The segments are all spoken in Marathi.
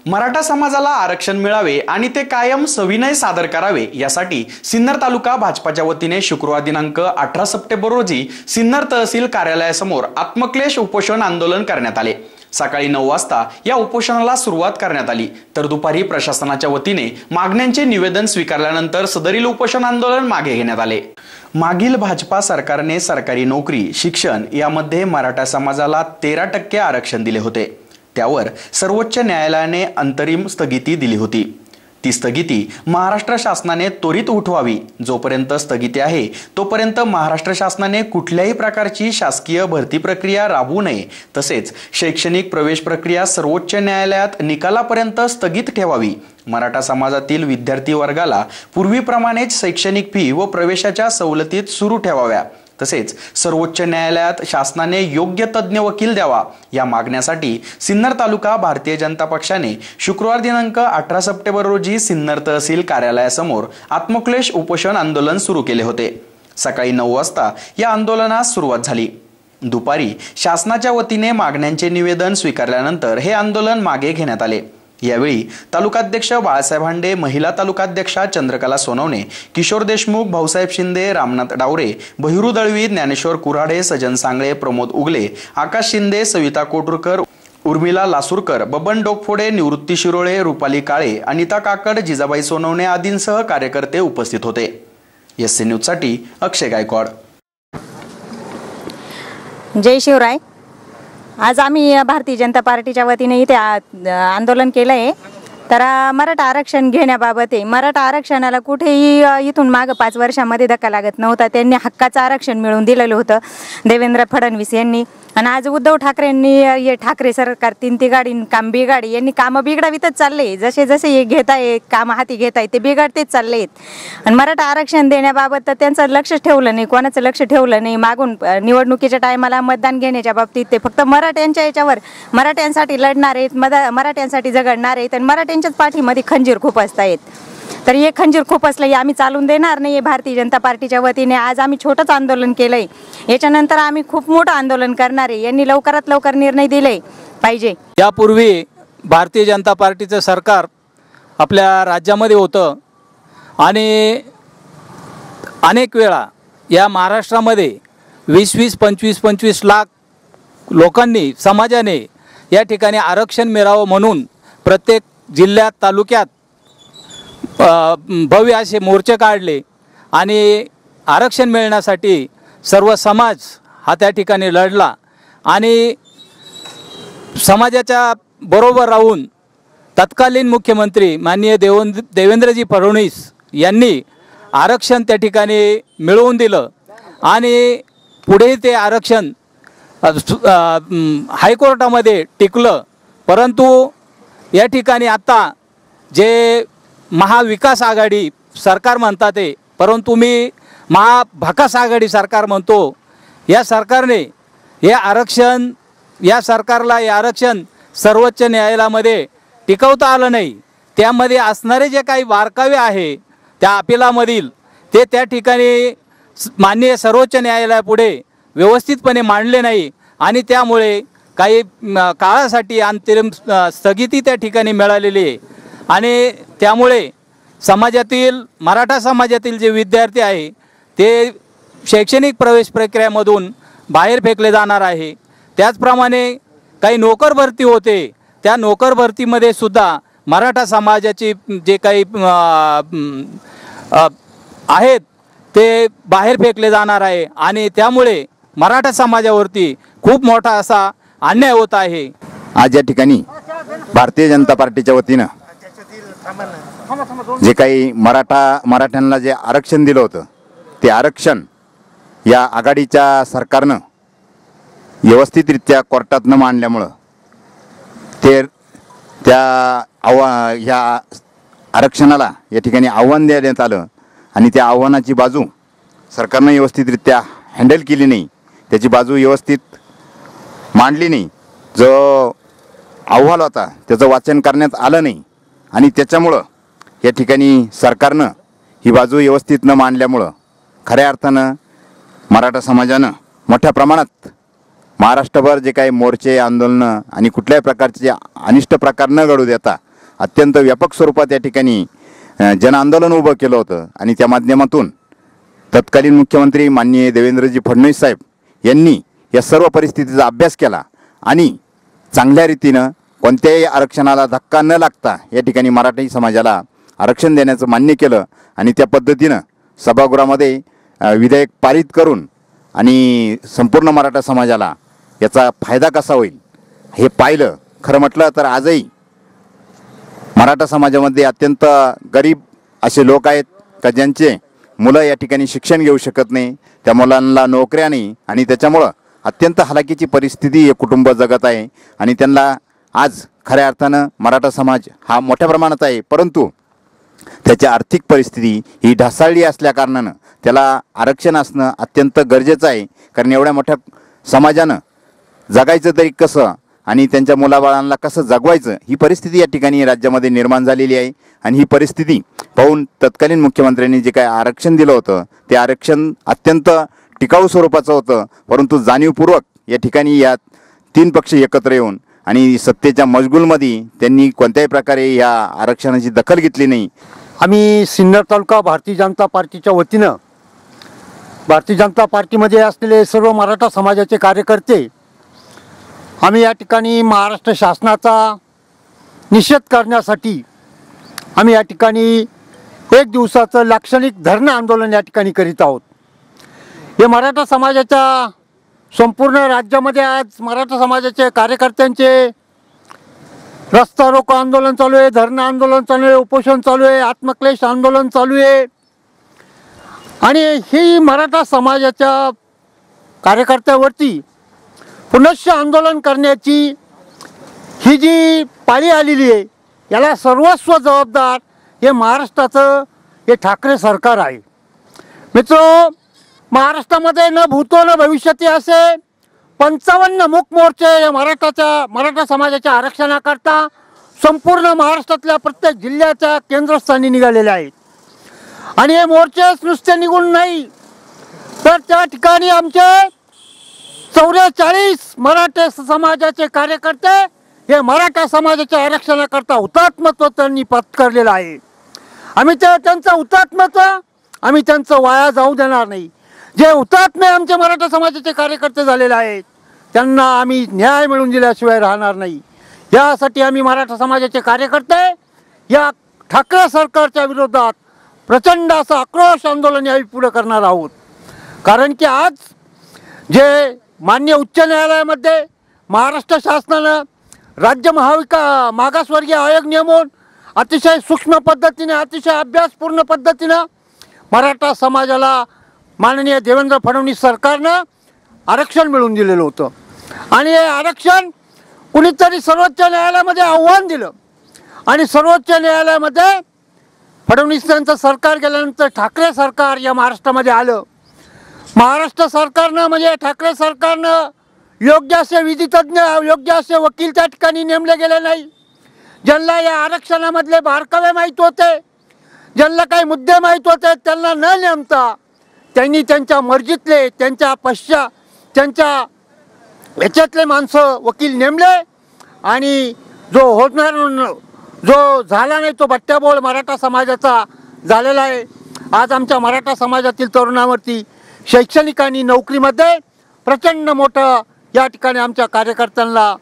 मराठा समाजाला आरक्षण मिळावे आणि ते कायम सविनय सादर करावे यासाठी सिन्नर तालुका भाजपाच्या वतीने शुक्रवार दिनांक 18 सप्टेंबर रोजी सिन्नर तहसील कार्यालयासमोर आत्मक्लेश उपोषण आंदोलन करण्यात आले। सकाळी 9 वाजता या उपोषणाला सुरुवात करण्यात आली, तर दुपारी प्रशासनाच्या वतीने मागण्यांचे निवेदन स्वीकारल्यानंतर सदरील उपोषण आंदोलन मागे घेण्यात आले। मागील भाजपा सरकारने सरकारी नोकरी, शिक्षण यामध्ये मराठा समाजाला 13% आरक्षण दिले होते। त्यावर सर्वोच्च न्यायालयाने अंतरिम स्थगिती दिली होती। ती स्थगिती महाराष्ट्र शासनाने त्वरित उठवावी। जोपर्यंत स्थगिती आहे तोपर्यंत महाराष्ट्र शासनाने कुठल्याही प्रकारची शासकीय भरती प्रक्रिया राबवू नये, तसेच शैक्षणिक प्रवेश प्रक्रिया सर्वोच्च न्यायालयात निकालापर्यंत स्थगित ठेवावी। मराठा समाजातील विद्यार्थी वर्गाला पूर्वीप्रमाणेच शैक्षणिक फी व प्रवेशाच्या सवलतीत सुरू ठेवाव्या, तसेच सर्वोच्च न्यायालयात शासनाने योग्य तज्ञ वकील द्यावा। या मागण्यासाठी सिन्नर तालुका भारतीय जनता पक्षाने शुक्रवार दिनांक 18 सप्टेंबर रोजी सिन्नर तहसील कार्यालयासमोर आत्मक्लेश उपोषण आंदोलन सुरू केले होते। सकाळी 9 वाजता या आंदोलनास सुरुवात झाली। दुपारी शासनाच्या वतीने मागण्यांचे निवेदन स्वीकारल्यानंतर हे आंदोलन मागे घेण्यात आले। यावेळी तालुकाध्यक्ष बाळासाहेब हांडे, महिला तालुकाध्यक्षा चंद्रकला सोनवणे, किशोर देशमुख, भाऊसाहेब शिंदे, रामनाथ डावरे, बहिरू दळवी, ज्ञानेश्वर कुऱ्हाडे, सजन सांगळे, प्रमोद उगले, आकाश शिंदे, सविता कोटुरकर, उर्मिला लासूरकर, बबन डोकफोडे, निवृत्ती शिरोळे, रुपाली काळे, अनिता काकड, जिजाबाई सोनवणे आदींसह कार्यकर्ते उपस्थित होते। एससी न्यूज साठी अक्षय गायकवाड। जय शिवराय। आज आम्ही भारतीय जनता पार्टीच्या वतीने इथे आंदोलन केलं आहे। तर मराठा आरक्षण घेण्याबाबत आहे। मराठा आरक्षणाला कुठेही इथून मागे 5 वर्षांमध्ये धक्का लागत नव्हता। त्यांनी हक्काचं आरक्षण मिळवून दिलेलं होतं देवेंद्र फडणवीस यांनी। आणि आज उद्धव ठाकरेंनी ठाकरे सरकार 3 गाडी काम बिगाडी यांनी कामं बिघडवितच चालले। जसे जसे हे घेत आहे कामं हाती घेत आहे ते बिघडतेच चालले आहेत। आणि मराठा आरक्षण देण्याबाबत तर त्यांचं लक्ष ठेवलं नाही, कोणाचं लक्ष ठेवलं नाही। मागून निवडणुकीच्या टायमाला मतदान घेण्याच्या बाबतीत ते फक्त मराठ्यांच्या याच्यावर मराठ्यांसाठी लढणार आहेत, मराठ्यांसाठी झगडणार आहेत आणि मराठ्यांच्याच पाठीमध्ये खंजीर खुपसत आहेत। तर हे खंजीर खुपसलं आम्ही चालून देणार नाही। भारतीय जनता पार्टीच्या वतीने आज आम्ही छोटंच आंदोलन केलंय, याच्यानंतर आम्ही खूप मोठं आंदोलन करणार आहे। यांनी लवकरात लवकर निर्णय दिले पाहिजे। यापूर्वी भारतीय जनता पार्टीचं सरकार आपल्या राज्यामध्ये होतं आणि अनेक वेळा या महाराष्ट्रामध्ये 20-20, 25-25 लाख लोकांनी, समाजाने या ठिकाणी आरक्षण मिळावं म्हणून प्रत्येक जिल्ह्यात, तालुक्यात भव्य असे मोर्चे काढले आणि आरक्षण मिळण्यासाठी सर्व समाज हा त्या ठिकाणी लढला आणि समाजाच्या बरोबर राहून तत्कालीन मुख्यमंत्री माननीय देवेंद्रजी फडणवीस यांनी आरक्षण त्या ठिकाणी मिळवून दिलं आणि पुढे ते आरक्षण हायकोर्टामध्ये टिकलं। परंतु या ठिकाणी आता जे महाविकास आघाडी सरकार म्हणतात ते, परंतु मी महाभकास आघाडी सरकार म्हणतो। या सरकारने या सरकारला हे आरक्षण सर्वोच्च न्यायालयामध्ये टिकवता आलं नाही। त्यामध्ये असणारे जे काही बारकावे आहे त्या अपिलामधील ते त्या ठिकाणी माननीय सर्वोच्च न्यायालयापुढे व्यवस्थितपणे मांडले नाही आणि त्यामुळे काही काळासाठी अंतरिम स्थगिती त्या ठिकाणी मिळालेली आहे आणि त्यामुळे समाजातील, मराठा समाजातील जे विद्यार्थी आहे ते शैक्षणिक प्रवेश प्रक्रियेमधून बाहेर फेकले जाणार आहे। त्याचप्रमाणे काही नोकर भरती होते, त्या नोकर भरतीमध्ये सुद्धा मराठा समाजाचे जे काही आहेत ते बाहेर फेकले जाणार आहे आणि त्यामुळे मराठा समाजावरती खूप मोठा असा अन्याय होत आहे। आज या ठिकाणी भारतीय जनता पार्टीच्या वतीनं जे काही मराठ्यांना जे आरक्षण दिलं होतं ते आरक्षण या आघाडीच्या सरकारनं व्यवस्थितरित्या कोर्टात न मांडल्यामुळं ह्या आरक्षणाला या ठिकाणी आव्हान देण्यात आलं आणि त्या आव्हानाची बाजू सरकारनं व्यवस्थितरित्या हँडल केली नाही, त्याची बाजू व्यवस्थित मांडली नाही। जो अहवाल होता त्याचं वाचन करण्यात आलं नाही आणि त्याच्यामुळं या ठिकाणी सरकारनं ही बाजू व्यवस्थित न मांडल्यामुळं खऱ्या अर्थानं मराठा समाजानं मोठ्या प्रमाणात महाराष्ट्रभर जे काही मोर्चे, आंदोलनं आणि कुठल्याही प्रकारचे अनिष्ट प्रकार न घडू देता अत्यंत व्यापक स्वरूपात या ठिकाणी जनआंदोलन उभं केलं होतं आणि त्या माध्यमातून तत्कालीन मुख्यमंत्री माननीय देवेंद्रजी फडणवीस साहेब यांनी या सर्व परिस्थितीचा अभ्यास केला आणि चांगल्या रीतीनं कोणत्याही आरक्षणाला धक्का न लागता या ठिकाणी मराठी समाजाला आरक्षण देण्याचं मान्य केलं आणि त्या पद्धतीनं सभागृहामध्ये विधेयक पारित करून आणि संपूर्ण मराठा समाजाला याचा फायदा कसा होईल हे पाहिलं. खरं म्हटलं तर आजही मराठा समाजामध्ये अत्यंत गरीब असे लोक आहेत का ज्यांचे मुलं या ठिकाणी शिक्षण घेऊ शकत नाही, त्या मुलांना नोकऱ्या नाही आणि त्याच्यामुळं अत्यंत हलाखीची परिस्थिती हे कुटुंब जगत आहे आणि त्यांना आज खऱ्या अर्थानं मराठा समाज हा मोठ्या प्रमाणात आहे, परंतु त्याची आर्थिक परिस्थिती ही ढासळली असल्याकारणानं त्याला आरक्षण असणं अत्यंत गरजेचं आहे. कारण एवढ्या मोठ्या समाजानं जगायचं तरी कसं आणि त्यांच्या मुलाबाळांना कसं जगवायचं ही परिस्थिती या ठिकाणी राज्यामध्ये निर्माण झालेली आहे. आणि ही परिस्थिती पाहून तत्कालीन मुख्यमंत्र्यांनी जे काय आरक्षण दिलं होतं ते आरक्षण अत्यंत टिकाऊ स्वरूपाचं होतं, परंतु जाणीवपूर्वक या ठिकाणी या तीन पक्ष एकत्र येऊन आणि सत्तेच्या मशगुलमध्ये त्यांनी कोणत्याही प्रकारे या आरक्षणाची दखल घेतली नाही. आम्ही सिन्नर तालुका भारतीय जनता पार्टीच्या वतीनं भारतीय जनता पार्टीमध्ये असलेले सर्व मराठा समाजाचे कार्यकर्ते आम्ही या ठिकाणी महाराष्ट्र शासनाचा निषेध करण्यासाठी आम्ही या ठिकाणी एक दिवसाचं लाक्षणिक धरणं आंदोलन या ठिकाणी करीत आहोत. हे मराठा समाजाच्या संपूर्ण राज्यामध्ये आज मराठा समाजाचे कार्यकर्त्यांचे रस्ता रोको आंदोलन चालू आहे, धरणं आंदोलन चालू आहे, उपोषण चालू आहे, आत्मक्लेश आंदोलन चालू आहे. आणि ही मराठा समाजाच्या कार्यकर्त्यावरती पुनश्च आंदोलन करण्याची ही जी पाळी आलेली आहे याला सर्वस्व जबाबदार हे महाराष्ट्राचं हे ठाकरे सरकार आहे. मित्रो, महाराष्ट्रामध्ये न भूतो न भविष्यती असे 55 मूक मोर्चे या मराठा समाजाच्या आरक्षणाकरता संपूर्ण महाराष्ट्रातल्या प्रत्येक जिल्ह्याच्या केंद्रस्थानी निघालेले आहेत. आणि हे मोर्चेच नुसते निघून नाही तर त्या ठिकाणी आमचे 44 मराठा समाजाचे कार्यकर्ते हे मराठा समाजाच्या आरक्षणाकरता हुतात्मत्व त्यांनी पत्करलेलं आहे. आम्ही त्यांचं हुतात्मत्व आम्ही त्यांचं वाया जाऊ देणार नाही. जे हुतात्मे आमचे मराठा समाजाचे कार्यकर्ते झालेले आहेत त्यांना आम्ही न्याय मिळवून दिल्याशिवाय राहणार नाही. यासाठी आम्ही मराठा समाजाचे कार्यकर्ते या ठाकरे सरकारच्या विरोधात प्रचंड असं आक्रोश आंदोलन यावेळी पुढे करणार आहोत. कारण की आज जे मान्य उच्च न्यायालयामध्ये महाराष्ट्र शासनानं राज्य मागासवर्गीय आयोग नेमून अतिशय सूक्ष्म पद्धतीने अतिशय अभ्यासपूर्ण पद्धतीनं मराठा समाजाला माननीय देवेंद्र फडणवीस सरकारनं आरक्षण मिळवून दिलेलं होतं. आणि हे आरक्षण कुणीतरी सर्वोच्च न्यायालयामध्ये आव्हान दिलं आणि सर्वोच्च न्यायालयामध्ये फडणवीस यांचं सरकार गेल्यानंतर ठाकरे सरकार या महाराष्ट्रामध्ये आलं. महाराष्ट्र सरकारनं म्हणजे ठाकरे सरकारनं योग्य असे विधितज्ञ योग्य असे वकील त्या ठिकाणी नेमले गेले नाही. ज्यांना या आरक्षणामधले बारकावे माहीत होते, ज्यांना काही मुद्दे माहीत होते त्यांना न नेमता त्यांनी त्यांच्या मर्जीतले त्यांच्या याच्यातले माणसं वकील नेमले आणि जो झाला नाही तो बट्ट्याबोळ मराठा समाजाचा झालेला आहे. आज आमच्या मराठा समाजातील तरुणांवरती शैक्षणिक आणि नोकरीमध्ये प्रचंड मोठं या ठिकाणी आमच्या कार्यकर्त्यांना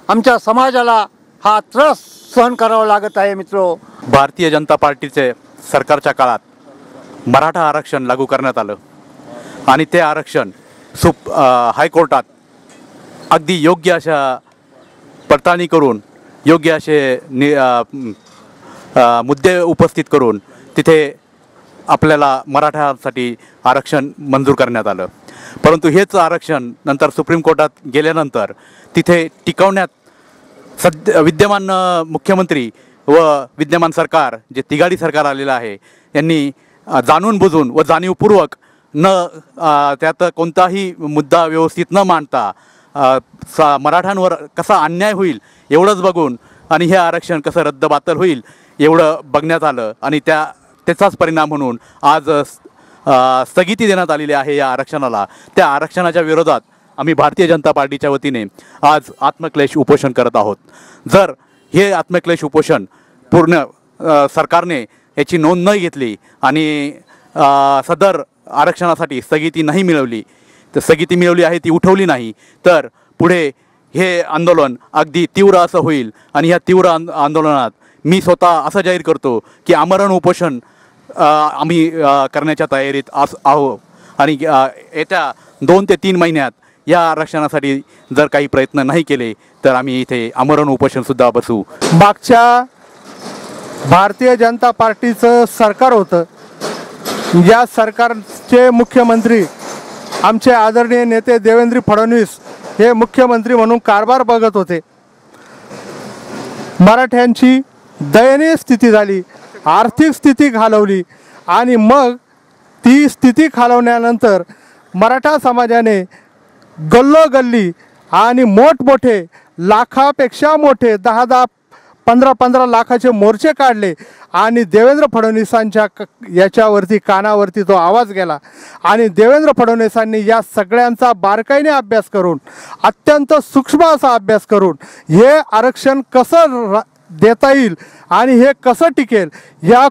आमच्या समाजाला हा त्रास सहन करावा लागत आहे. मित्रो, भारतीय जनता पार्टीचे सरकारच्या काळात मराठा आरक्षण लागू करण्यात आलं आणि ते आरक्षण हायकोर्टात अगदी योग्य अशा पडताळणी करून योग्य असे मुद्दे उपस्थित करून तिथे आपल्याला मराठ्यांसाठी आरक्षण मंजूर करण्यात आलं. परंतु हेच आरक्षण नंतर सुप्रीम कोर्टात गेल्यानंतर तिथे टिकवण्यात विद्यमान मुख्यमंत्री व विद्यमान सरकार जे तिघाडी सरकार आलेलं आहे यांनी जाणून बुजून व जाणीवपूर्वक त्यात कोणताही मुद्दा व्यवस्थित न मांडता मराठ्यांवर कसा अन्याय होईल एवढंच बघून आणि हे आरक्षण कसं रद्दबातल होईल एवढं बघण्यात आलं आणि त्याचाच परिणाम म्हणून आज स्थगिती देण्यात आलेली आहे या आरक्षणाला. त्या आरक्षणाच्या विरोधात आम्ही भारतीय जनता पार्टीच्या वतीने आज आत्मक्लेश उपोषण करत आहोत. जर हे आत्मक्लेश उपोषण पूर्ण सरकारने याची नोंद न घेतली आणि सदर आरक्षणासाठी स्थगिती नाही मिळवली, तर स्थगिती मिळवली आहे ती उठवली नाही, तर पुढे हे आंदोलन अगदी तीव्र असं होईल. आणि ह्या तीव्र आंदोलनात मी स्वतः असं जाहीर करतो की आमरण उपोषण आम्ही करण्याच्या तयारीत आहोत. आणि येत्या 2 ते 3 महिन्यात या आरक्षणासाठी जर काही प्रयत्न नाही केले तर आम्ही इथे आमरण उपोषणसुद्धा बसू. मागच्या भारतीय जनता पार्टीचं सरकार होतं. या सरकारचे मुख्यमंत्री आमचे आदरणीय नेते देवेंद्र फडणवीस हे मुख्यमंत्री म्हणून कारभार बघत होते. मराठ्यांची दयनीय स्थिती झाली, आर्थिक स्थिती खालवली आणि मग ती स्थिती खालवल्यानंतर मराठा समाजाने गल्लोगल्ली आणि मोठमोठे लाखापेक्षा मोठे 10-10, 15-15 लाखाचे मोर्चे काढले आणि देवेंद्र फडणवीसांच्या याच्यावरती कानावरती तो आवाज गेला. आणि देवेंद्र फडणवीसांनी या सगळ्यांचा बारकाईने अभ्यास करून, अत्यंत सूक्ष्म असा अभ्यास करून हे आरक्षण कसं देता येईल आणि हे कसं टिकेल, या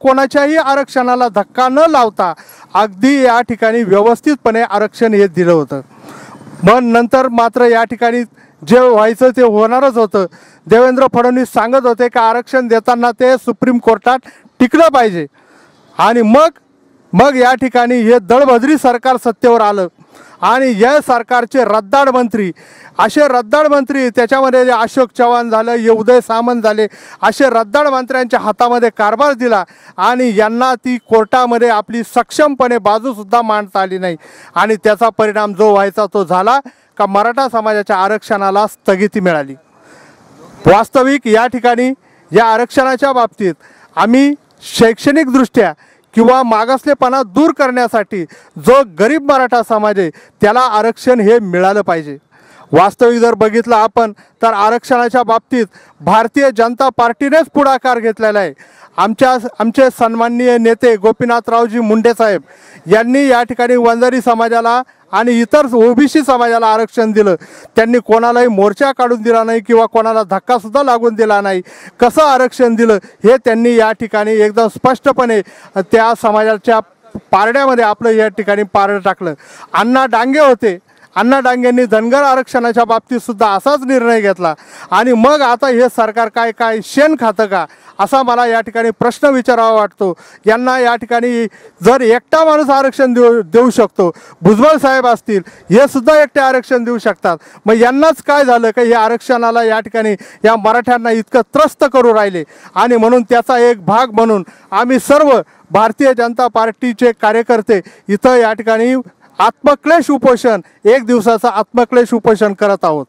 कोणाच्याही आरक्षणाला धक्का न लावता अगदी या ठिकाणी व्यवस्थितपणे आरक्षण हे दिलं होतं. मग नंतर मात्र या ठिकाणी जे व्हायचं ते होणारच होतं. देवेंद्र फडणवीस सांगत होते की आरक्षण देताना ते सुप्रीम कोर्टात टिकलं पाहिजे. आणि मग या ठिकाणी हे दळभद्री सरकार सत्तेवर आलं आणि या सरकारचे रद्दाड मंत्री, असे रद्दाड मंत्री, त्याच्यामध्ये अशोक चव्हाण झालं, उदय सामंत झाले, असे रद्दाड मंत्र्यांच्या हातामध्ये कारभार दिला आणि यांना ती कोर्टामध्ये आपली सक्षमपणे बाजूसुद्धा मांडता आली नाही. आणि त्याचा परिणाम जो व्हायचा तो झाला का मराठा समाजाच्या आरक्षणाला स्थगिती मिळाली. वास्तविक या ठिकाणी या आरक्षणाच्या बाबतीत आम्ही शैक्षणिकदृष्ट्या किंवा मागासलेपणा दूर करण्यासाठी जो गरीब मराठा समाज आहे त्याला आरक्षण हे मिळालं पाहिजे. वास्तविक जर बघितलं आपण तर आरक्षणाच्या बाबतीत भारतीय जनता पार्टीनेच पुढाकार घेतलेला आहे. आमचे सन्माननीय नेते गोपीनाथरावजी मुंडे साहेब यांनी या ठिकाणी वंजारी समाजाला आणि इतर ओबीसी समाजाला आरक्षण दिलं. त्यांनी कोणालाही मोर्चा काढून दिला नाही किंवा कोणाला धक्कासुद्धा लागून दिला नाही. कसं आरक्षण दिलं हे त्यांनी या ठिकाणी एकदम स्पष्टपणे त्या समाजाच्या पारड्यामध्ये आपलं या ठिकाणी पारडं टाकलं. अण्णा डांगे होते, अण्णा डांगेंनी धनगर आरक्षणाच्या बाबतीत सुद्धा असाच निर्णय घेतला. आणि मग आता हे सरकार काय शेण खातं का असा मला या ठिकाणी प्रश्न विचारावा वाटतो. यांना या ठिकाणी जर एकटा माणूस आरक्षण देऊ शकतो, भुजबळ साहेब असतील हे सुद्धा एकटे आरक्षण देऊ शकतात, मग यांनाच काय झालं का या आरक्षणाला या ठिकाणी या मराठ्यांना इतकं त्रस्त करू राहिले. आणि म्हणून त्याचा एक भाग म्हणून आम्ही सर्व भारतीय जनता पार्टीचे कार्यकर्ते इथं या ठिकाणी आत्मक्लेश उपोषण, 1 दिवसाचं आत्मक्लेश उपोषण करत आहोत.